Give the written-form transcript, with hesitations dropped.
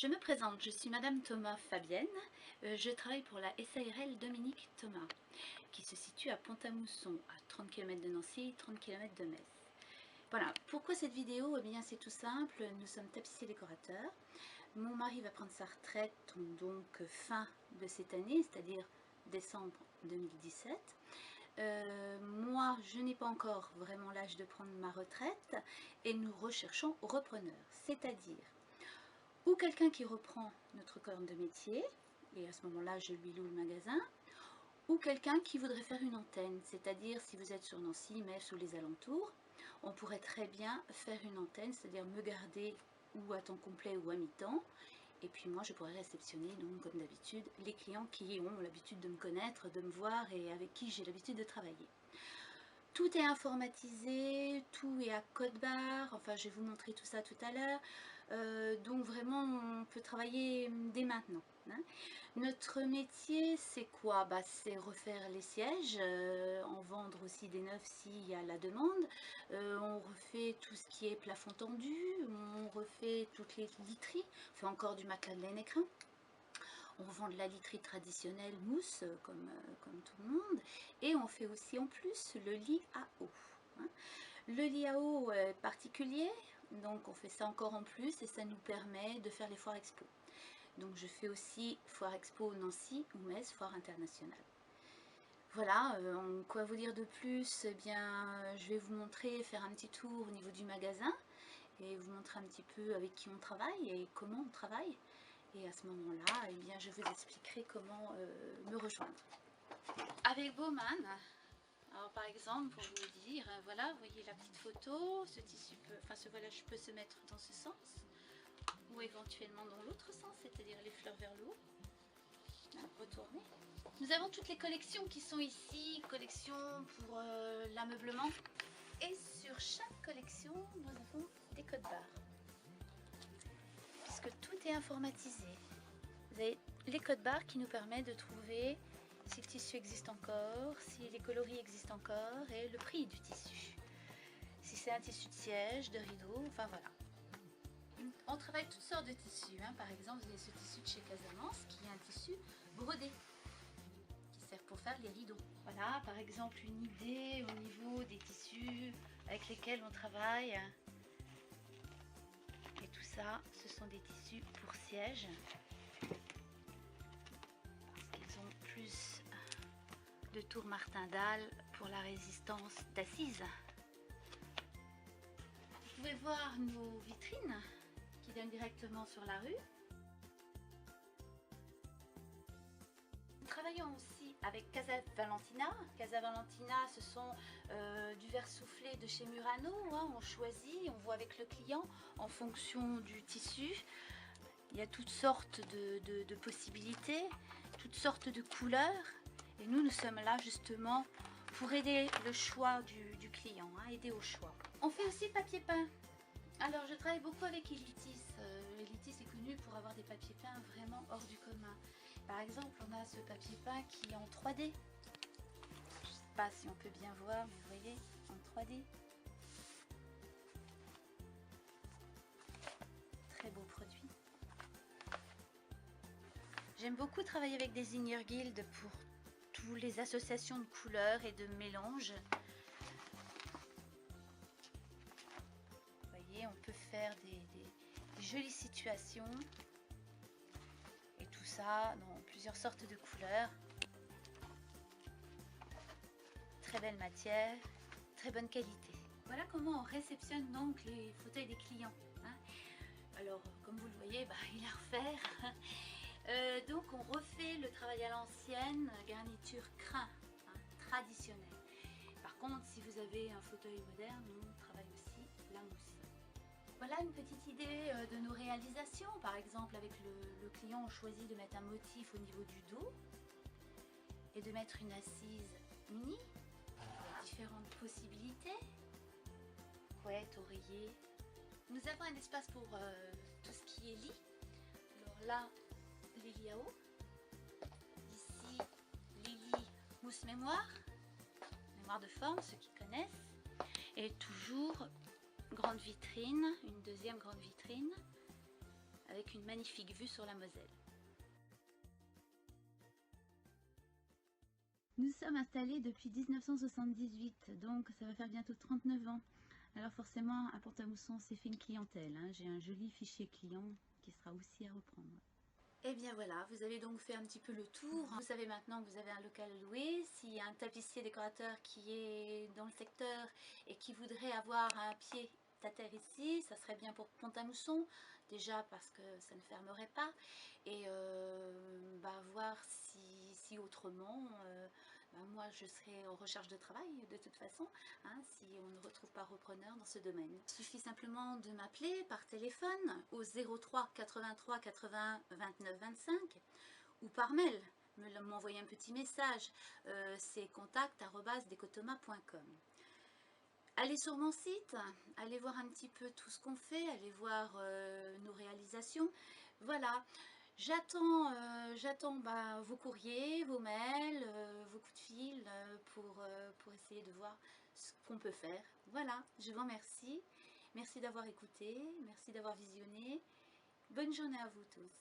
Je me présente, je suis Madame Thomas Fabienne, je travaille pour la SARL Dominique Thomas, qui se situe à Pont-à-Mousson, à 30 km de Nancy, 30 km de Metz. Voilà, pourquoi cette vidéo? Eh bien c'est tout simple, nous sommes tapissiers décorateurs. Mon mari va prendre sa retraite donc fin de cette année, c'est-à-dire décembre 2017. Moi, je n'ai pas encore vraiment l'âge de prendre ma retraite et nous recherchons repreneurs, c'est-à-dire ou quelqu'un qui reprend notre corps de métier, et à ce moment-là, je lui loue le magasin, ou quelqu'un qui voudrait faire une antenne, c'est-à-dire si vous êtes sur Nancy, Metz ou les alentours, on pourrait très bien faire une antenne, c'est-à-dire me garder ou à temps complet ou à mi-temps, et puis moi je pourrais réceptionner, donc comme d'habitude, les clients qui ont l'habitude de me connaître, de me voir et avec qui j'ai l'habitude de travailler. Tout est informatisé, tout est à code barre, enfin je vais vous montrer tout ça tout à l'heure, donc vraiment on peut travailler dès maintenant. Hein. Notre métier c'est quoi? C'est refaire les sièges, en vendre aussi des neufs s'il y a la demande, on refait tout ce qui est plafond tendu, on refait toutes les literies, on fait encore du matelas de laine écrin. On vend de la literie traditionnelle mousse comme tout le monde et on fait aussi en plus le lit à eau. Hein. Le lit à eau est particulier, donc on fait ça encore en plus et ça nous permet de faire les foires expo. Donc je fais aussi foire expo Nancy ou Metz, foire internationale. Voilà, quoi vous dire de plus? Eh bien, je vais vous montrer, faire un petit tour au niveau du magasin et vous montrer un petit peu avec qui on travaille et comment on travaille. Et à ce moment-là, eh bien, je vous expliquerai comment me rejoindre. Avec Bowman, alors par exemple, pour vous dire, voilà, vous voyez la petite photo, ce tissu peut, enfin ce voilage peut se mettre dans ce sens, ou éventuellement dans l'autre sens, c'est-à-dire les fleurs vers le haut. Retourner. Nous avons toutes les collections qui sont ici, collections pour l'ameublement. Et sur chaque collection, nous avons des codes barres. Puisque tout est informatisé. Vous avez les codes barres qui nous permettent de trouver si le tissu existe encore, si les coloris existent encore et le prix du tissu. Si c'est un tissu de siège, de rideau, enfin voilà. On travaille toutes sortes de tissus. Hein. Par exemple, vous avez ce tissu de chez Casamance qui est un tissu brodé qui sert pour faire les rideaux. Voilà, par exemple, une idée au niveau des tissus avec lesquels on travaille. Et tout ça, ce sont des tissus pour siège. Ils ont plus de tour martindale pour la résistance d'assises. Vous pouvez voir nos vitrines qui donnent directement sur la rue. Nous travaillons aussi avec Casa Valentina. Casa Valentina, ce sont du verre soufflé de chez Murano. Hein. On choisit, on voit avec le client en fonction du tissu. Il y a toutes sortes de possibilités, toutes sortes de couleurs. Et nous sommes là justement pour aider le choix du client, hein, aider au choix. On fait aussi papier peint. Alors je travaille beaucoup avec Elitis. Elitis est connu pour avoir des papiers peints vraiment hors du commun. Par exemple, on a ce papier peint qui est en 3D. Je ne sais pas si on peut bien voir, mais vous voyez, en 3D. Très beau produit. J'aime beaucoup travailler avec des Inner Guild pour toutes les associations de couleurs et de mélanges. Vous voyez, on peut faire des jolies situations. Et tout ça dans plusieurs sortes de couleurs. Très belle matière, très bonne qualité. Voilà comment on réceptionne donc les fauteuils des clients. Hein. Alors, comme vous le voyez, il est à refaire. Donc on refait le travail à l'ancienne, garniture crin, hein, traditionnelle. Par contre, si vous avez un fauteuil moderne, on travaille aussi la mousse. Voilà une petite idée de nos réalisations. Par exemple, avec le client, on choisit de mettre un motif au niveau du dos et de mettre une assise mini. Il y a différentes possibilités. Couette, oreiller. Nous avons un espace pour tout ce qui est lit. Alors là, les lits à eau. Ici, les lits mousse mémoire. Mémoire de forme, ceux qui connaissent. Et toujours grande vitrine, une deuxième grande vitrine avec une magnifique vue sur la Moselle. Nous sommes installés depuis 1978, donc ça va faire bientôt 39 ans. Alors forcément, à Pont-à-Mousson, c'est fait une clientèle, hein. J'ai un joli fichier client qui sera aussi à reprendre. Et bien voilà, vous avez donc fait un petit peu le tour. Vous savez maintenant que vous avez un local à louer. S'il y a un tapissier décorateur qui est dans le secteur et qui voudrait avoir un pied à terre ici, ça serait bien pour Pont-à-Mousson. Déjà parce que ça ne fermerait pas. Et voir si autrement, moi je serai en recherche de travail de toute façon, hein, si on ne retrouve pas repreneur dans ce domaine. Il suffit simplement de m'appeler par téléphone au 03 83 81 29 25 ou par mail, m'envoyer un petit message, c'est contact@decotoma.com. Allez sur mon site, allez voir un petit peu tout ce qu'on fait, allez voir nos réalisations. Voilà, j'attends vos courriers, vos mails, vos coups de fil pour essayer de voir ce qu'on peut faire. Voilà, je vous remercie. Merci d'avoir écouté, merci d'avoir visionné. Bonne journée à vous tous.